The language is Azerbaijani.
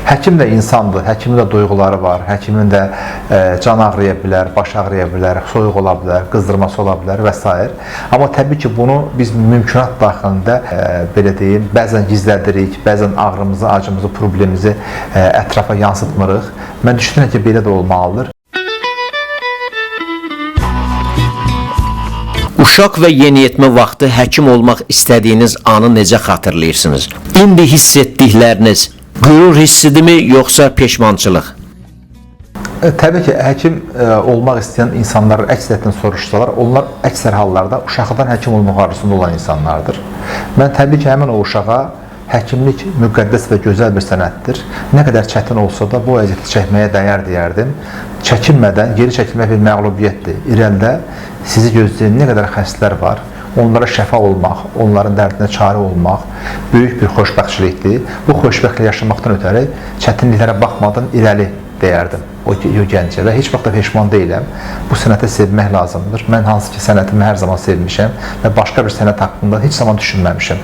Həkim də insandır, həkimin də duyğuları var, həkimin də can ağrıya bilər, baş ağrıya bilər, soyuq ola bilər, qızdırması ola bilər və s. Amma təbii ki, bunu biz mümkünat daxilində, belə deyim, bəzən gizlədirik, bəzən ağrımızı, acımızı, problemimizi ətrafa yansıtmırıq. Mən düşünürəm ki, belə də olmalıdır. Uşaq və yeniyetmə vaxtı həkim olmaq istədiyiniz anı necə xatırlayırsınız? İndi hiss etdikləriniz qürur hissidirmi, yoxsa peşmançılıq? Təbii ki, həkim olmaq istəyən insanlar əksəriyyətini soruşsalar, onlar əksər hallarda uşaqdan həkim olmaq arzusunda olan insanlardır. Mən təbii ki, həmin o uşağa həkimlik müqəddəs və gözəl bir sənətdir. Nə qədər çətin olsa da bu vəziyyəti çəkməyə dəyər deyərdim. Çəkinmədən geri çəkilmək bir məğlubiyyətdir. İrəlidə sizi gözləyən nə qədər xəstələr var, onlara şəfa olmaq, onların dərdinə çarə olmaq böyük bir xoşbəxtçilikdir. Bu xoşbəxtlə yaşamaqdan ötəri çətinliklərə baxmadan irəli deyərdim o gəncə və heç vaxt da peşman deyiləm. Bu sənəti sevmək lazımdır. Mən hansı ki sənətimi hər zaman sevmişəm və başqa bir sənət haqqında heç zaman düşünməmişəm.